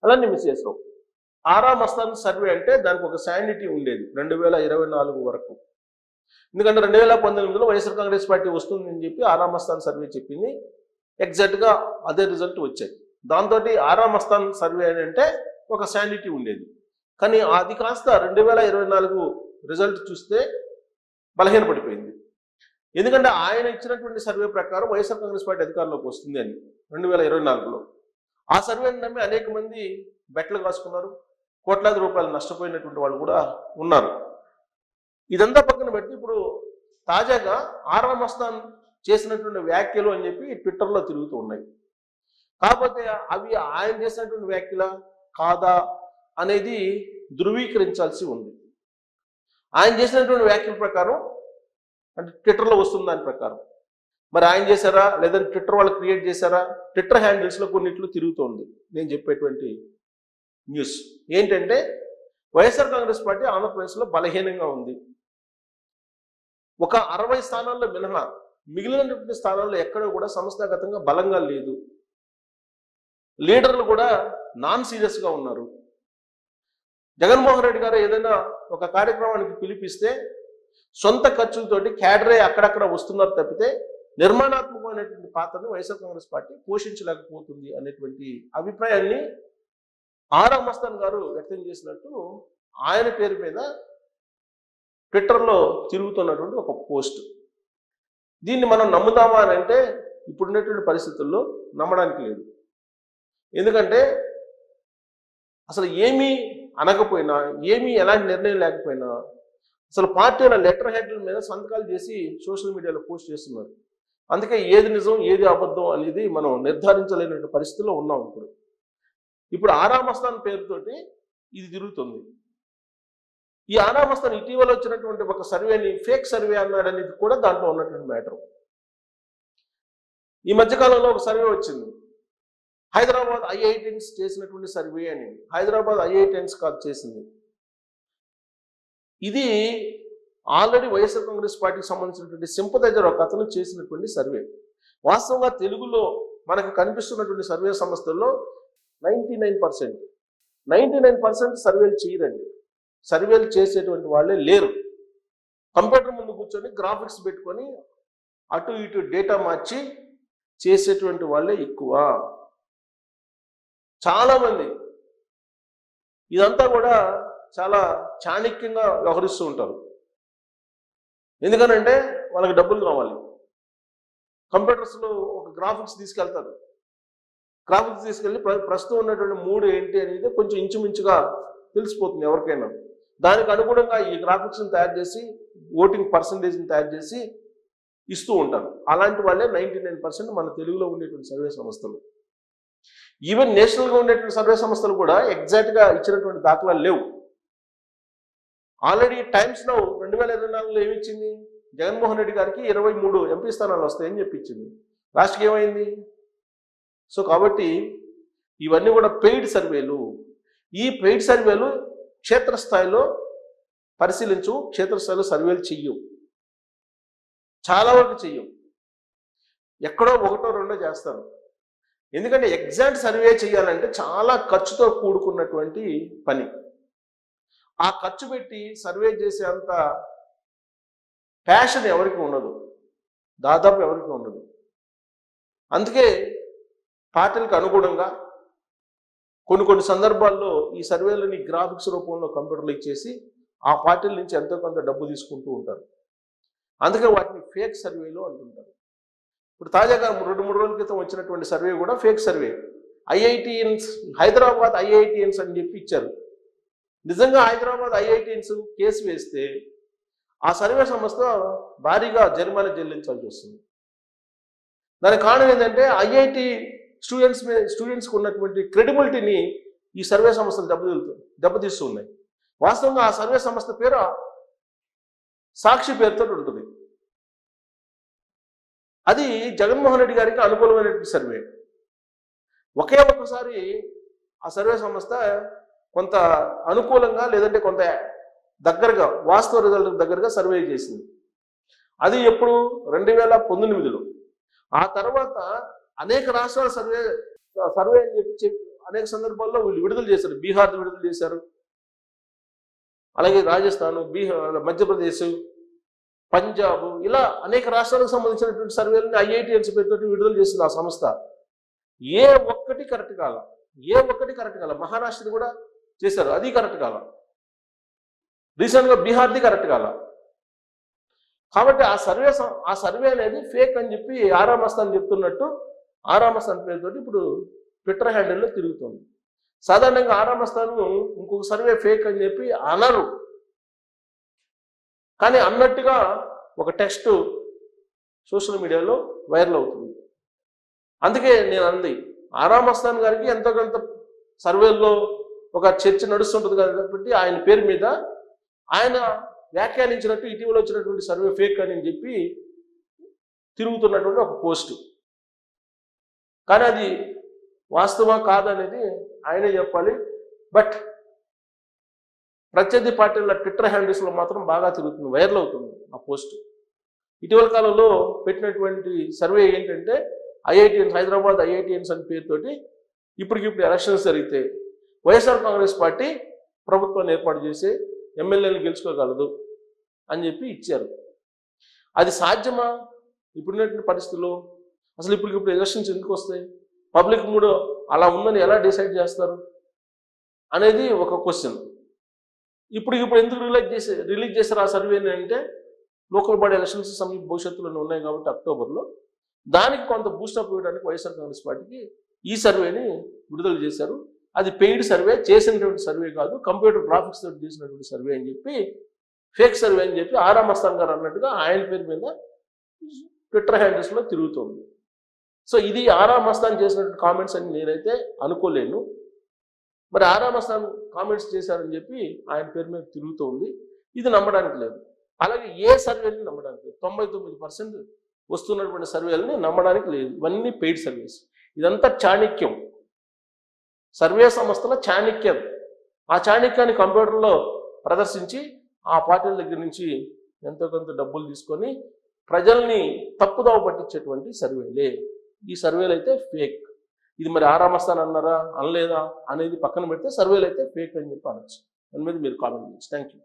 అలానే మిస్ చేసాం. ఆరా మస్తాన్ సర్వే అంటే దానికి ఒక శానిటీ ఉండేది 2024 వరకు. ఎందుకంటే 2019లో వైఎస్ఆర్ కాంగ్రెస్ పార్టీ వస్తుందని చెప్పి ఆరా మస్తాన్ సర్వే చెప్పింది. ఎగ్జాక్ట్గా అదే రిజల్ట్ వచ్చాయి. దాంతో ఆరా మస్తాన్ సర్వే అని అంటే ఒక శానిటీ ఉండేది. కానీ అది కాస్త 2024 రిజల్ట్ చూస్తే బలహీనపడిపోయింది. ఎందుకంటే ఆయన ఇచ్చినటువంటి సర్వే ప్రకారం వైఎస్ఆర్ కాంగ్రెస్ పార్టీ అధికారంలోకి వస్తుంది అని 2024లో. ఆ సర్వేని నమ్మి అనేక మంది బెట్లు కాసుకున్నారు. కోట్లాది రూపాయలు నష్టపోయినటువంటి వాళ్ళు కూడా ఉన్నారు. ఇదంతా పక్కన పెట్టి ఇప్పుడు తాజాగా ఆరా మస్తాన్ చేసినటువంటి వ్యాఖ్యలు అని చెప్పి ట్విట్టర్లో తిరుగుతూ ఉన్నాయి. కాకపోతే అవి ఆయన చేసినటువంటి వ్యాఖ్యల కాదా అనేది ధృవీకరించాల్సి ఉంది. ఆయన చేసినటువంటి వ్యాఖ్యల ప్రకారం అంటే ట్విట్టర్లో వస్తుంది దాని ప్రకారం మరి ఆయన చేశారా లేదంటే ట్విట్టర్ వాళ్ళు క్రియేట్ చేశారా? ట్విట్టర్ హ్యాండిల్స్లో కొన్నిట్లు తిరుగుతోంది నేను చెప్పేటువంటి న్యూస్ ఏంటంటే వైఎస్ఆర్ కాంగ్రెస్ పార్టీ ఆంధ్రప్రదేశ్లో బలహీనంగా ఉంది. ఒక 60 స్థానాల్లో మినహా మిగిలినటువంటి స్థానాల్లో ఎక్కడ కూడా సంస్థాగతంగా బలంగా లేదు. లీడర్లు కూడా నాన్ సీరియస్గా ఉన్నారు. జగన్మోహన్ రెడ్డి గారు ఏదైనా ఒక కార్యక్రమానికి పిలిపిస్తే సొంత ఖర్చులతోటి క్యాడరే అక్కడక్కడ వస్తున్నారు తప్పితే నిర్మాణాత్మకమైనటువంటి పాత్రను వైఎస్ఆర్ కాంగ్రెస్ పార్టీ పోషించలేకపోతుంది అనేటువంటి అభిప్రాయాన్ని ఆరా మస్తాన్ గారు వ్యక్తం చేసినట్టు ఆయన పేరు మీద ట్విట్టర్లో తిరుగుతున్నటువంటి ఒక పోస్ట్. దీన్ని మనం నమ్ముదామా అని అంటే ఇప్పుడున్నటువంటి పరిస్థితుల్లో నమ్మడానికి లేదు. ఎందుకంటే అసలు ఏమీ అనకపోయినా ఏమీ ఎలాంటి నిర్ణయం లేకపోయినా అసలు పార్టీల లెటర్ హెడ్ల మీద సంతకాలు చేసి సోషల్ మీడియాలో పోస్ట్ చేస్తున్నారు. అందుకే ఏది నిజం ఏది అబద్ధం అనేది మనం నిర్ధారించలేనటువంటి పరిస్థితిలో ఉన్నాం. ఇప్పుడు ఆరా మస్తాన్ పేరుతోటి ఇది తిరుగుతుంది. ఈ ఆరా మస్తాన్ ఇటీవల వచ్చినటువంటి ఒక సర్వేని ఫేక్ సర్వే అన్నాడు అనేది కూడా దాంట్లో ఉన్నటువంటి మ్యాటర్. ఈ మధ్యకాలంలో ఒక సర్వే వచ్చింది, హైదరాబాద్ ఐఐటిఎన్స్ చేసినటువంటి సర్వే అని. హైదరాబాద్ ఐఐటిఎన్స్ కాదు చేసింది, ఇది ఆల్రెడీ వైఎస్ఆర్ కాంగ్రెస్ పార్టీకి సంబంధించినటువంటి సింపథైజర్ ఒక అతను చేసినటువంటి సర్వే. వాస్తవంగా తెలుగులో మనకు కనిపిస్తున్నటువంటి సర్వే సంస్థల్లో 99% సర్వేలు చేయరండి. సర్వేలు చేసేటువంటి వాళ్ళే లేరు. కంప్యూటర్ ముందు కూర్చొని గ్రాఫిక్స్ పెట్టుకొని అటు ఇటు డేటా మార్చి చేసేటువంటి వాళ్ళే ఎక్కువ. చాలామంది ఇదంతా కూడా చాలా చాణక్యంగా వ్యవహరిస్తూ ఉంటారు. ఎందుకనంటే వాళ్ళకి డబ్బులు కావాలి. కంప్యూటర్స్లో ఒక గ్రాఫిక్స్ తీసుకెళ్తారు. గ్రాఫిక్స్ తీసుకెళ్ళి ప్రస్తుతం ఉన్నటువంటి మూడు ఏంటి అనేది కొంచెం ఇంచుమించుగా తెలిసిపోతుంది ఎవరికైనా. దానికి అనుగుణంగా ఈ గ్రాఫిక్స్ని తయారు చేసి ఓటింగ్ పర్సంటేజ్ని తయారు చేసి ఇస్తూ ఉంటారు. అలాంటి వాళ్ళే 99% మన తెలుగులో ఉండేటువంటి సర్వే సంస్థలు. ఈవెన్ నేషనల్గా ఉండేటువంటి సర్వే సంస్థలు కూడా ఎగ్జాక్ట్గా ఇచ్చినటువంటి దాఖలాలు లేవు. ఆల్రెడీ టైమ్స్ నౌ 2024లో ఏమిచ్చింది, జగన్మోహన్ రెడ్డి గారికి 23 ఎంపీ స్థానాలు వస్తాయని చెప్పించింది. లాస్ట్కి ఏమైంది? సో కాబట్టి ఇవన్నీ కూడా పెయిడ్ సర్వేలు. ఈ పెయిడ్ సర్వేలు క్షేత్రస్థాయిలో పరిశీలించు, క్షేత్రస్థాయిలో సర్వేలు చెయ్యవు, చాలా వరకు చెయ్యవు. ఎక్కడో ఒకటో రెండో చేస్తారు. ఎందుకంటే ఎగ్జాక్ట్ సర్వే చేయాలంటే చాలా ఖర్చుతో కూడుకున్నటువంటి పని. ఆ ఖర్చు పెట్టి సర్వే చేసే అంత ప్యాషన్ ఎవరికి ఉండదు, దాదాపు ఎవరికి ఉండదు. అందుకే పార్టీలకు అనుగుణంగా కొన్ని సందర్భాల్లో ఈ సర్వేలని గ్రాఫిక్స్ రూపంలో కంప్యూటర్లు ఇచ్చేసి ఆ పార్టీల నుంచి ఎంతో కొంత డబ్బు తీసుకుంటూ ఉంటారు. అందుకే వాటిని ఫేక్ సర్వేలు అంటుంటారు. ఇప్పుడు తాజాగా 2-3 రోజుల క్రితం వచ్చినటువంటి సర్వే కూడా fake survey. IITians, Hyderabad IITians అని చెప్పి ఇచ్చారు. నిజంగా హైదరాబాద్ ఐఐటిఎన్స్ కేసు వేస్తే ఆ సర్వే సంస్థ భారీగా జరిమానా చెల్లించాల్సి వస్తుంది. దానికి కారణం ఏంటంటే ఐఐటి స్టూడెంట్స్కి ఉన్నటువంటి క్రెడిబిలిటీని ఈ సర్వే సంస్థలు దెబ్బతీస్తూ ఉన్నాయి. వాస్తవంగా ఆ సర్వే సంస్థ పేరు సాక్షి పేరుతో ఉంటుంది. అది జగన్మోహన్ రెడ్డి గారికి అనుకూలమైనటువంటి సర్వే. ఒకే ఒక్కసారి ఆ సర్వే సంస్థ కొంత అనుకూలంగా లేదంటే కొంత దగ్గరగా వాస్తవ రిజల్ట్ దగ్గరగా సర్వే చేసింది. అది ఎప్పుడు 2019లో. ఆ తర్వాత అనేక రాష్ట్రాల సర్వే అని చెప్పి అనేక సందర్భాల్లో వీళ్ళు విడుదల చేశారు. బీహార్ విడుదల చేశారు, అలాగే రాజస్థాన్, బీహార్, మధ్యప్రదేశ్, పంజాబ్, ఇలా అనేక రాష్ట్రాలకు సంబంధించినటువంటి సర్వేలని IITNs పేరుతో విడుదల చేసింది ఆ సంస్థ. ఏ ఒక్కటి కరెక్ట్ కాల. మహారాష్ట్రది కూడా చేశారు, అది కరెక్ట్ కాల. రీసెంట్గా బీహార్ది కరెక్ట్ కాల. కాబట్టి ఆ సర్వే అనేది ఫేక్ అని చెప్పి ఆరా మస్తాన్ చెప్తున్నట్టు ఆరా మస్తాన్ పేరుతో ఇప్పుడు ట్విట్టర్ హ్యాండిల్లో తిరుగుతుంది. సాధారణంగా ఆరా మస్తాన్ ఇంకొక సర్వే ఫేక్ అని చెప్పి అనరు, కానీ అన్నట్టుగా ఒక టెక్స్ట్ సోషల్ మీడియాలో వైరల్ అవుతుంది. అందుకే నేను అంది, ఆరా మస్తాన్ గారికి ఎంతో కొంత సర్వేల్లో ఒక చర్చ నడుస్తుంటుంది కాబట్టి ఆయన పేరు మీద ఆయన వ్యాఖ్యానించినట్టు ఇటీవల వచ్చినటువంటి సర్వే ఫేక్ అని చెప్పి తిరుగుతున్నటువంటి ఒక పోస్టు. కానీ అది వాస్తవా కాదనేది ఆయనే చెప్పాలి. బట్ ప్రత్యర్థి పార్టీల ట్విట్టర్ హ్యాండిల్స్లో మాత్రం బాగా తిరుగుతుంది, వైరల్ అవుతుంది ఆ పోస్ట్. ఇటీవల కాలంలో పెట్టినటువంటి సర్వే ఏంటంటే IITNs, హైదరాబాద్ IITNs అని పేరుతోటి ఇప్పటికిప్పుడు ఎలక్షన్స్ జరిగితే వైఎస్ఆర్ కాంగ్రెస్ పార్టీ ప్రభుత్వాన్ని ఏర్పాటు చేసి ఎమ్మెల్యేలు గెలుచుకోగలదు అని చెప్పి ఇచ్చారు. అది సాధ్యమా ఇప్పుడున్నటువంటి పరిస్థితుల్లో? అసలు ఇప్పటికిప్పుడు ఎలక్షన్స్ ఎందుకు వస్తాయి? పబ్లిక్ మూడు అలా ఉందని ఎలా డిసైడ్ చేస్తారు అనేది ఒక క్వశ్చన్. ఇప్పుడు ఎందుకు రిలీజ్ చేశారు ఆ సర్వేని అంటే, లోకల్ బాడీ ఎలక్షన్స్ సమీప భవిష్యత్తులో ఉన్నాయి కాబట్టి అక్టోబర్లో దానికి కొంత బూస్టప్ ఇవ్వడానికి వైఎస్ఆర్ కాంగ్రెస్ పార్టీకి ఈ సర్వేని విడుదల చేశారు. అది పెయిడ్ సర్వే, చేసినటువంటి సర్వే కాదు, కంప్యూటర్ గ్రాఫిక్స్ తోటి చేసినటువంటి సర్వే అని చెప్పి, ఫేక్ సర్వే అని చెప్పి ఆరా మస్తాన్ గారు అన్నట్టుగా ఆయన పేరు మీద ట్విట్టర్ హ్యాండిల్స్లో తిరుగుతుంది. సో ఇది ఆరా మస్తాన్ చేసినటువంటి కామెంట్స్ అని నేనైతే అనుకోలేను. మరి ఆరా మస్తాన్ కామెంట్స్ చేశారని చెప్పి ఆయన పేరు మీద తిరుగుతుంది. ఇది నమ్మడానికి లేదు. అలాగే ఏ సర్వేని నమ్మడానికి లేదు. 99% వస్తున్నటువంటి సర్వేలని నమ్మడానికి లేదు. ఇవన్నీ పెయిడ్ సర్వేస్. ఇదంతా చాణక్యం, సర్వే సంస్థల చాణక్యం. ఆ చాణక్యాన్ని కంప్యూటర్లో ప్రదర్శించి ఆ పార్టీల దగ్గర నుంచి ఎంతో కొంత డబ్బులు తీసుకొని ప్రజల్ని తప్పుదోవ పట్టించేటువంటి సర్వేలే. ఈ సర్వేలు అయితే ఫేక్. ఇది మరి ఆరా మస్తాన్ అన్నారా అనలేదా అనేది పక్కన పెడితే సర్వేలు అయితే ఫేక్ అని చెప్పి అనొచ్చు. దాని మీద మీరు కామెంట్ చేయండి. Thank you.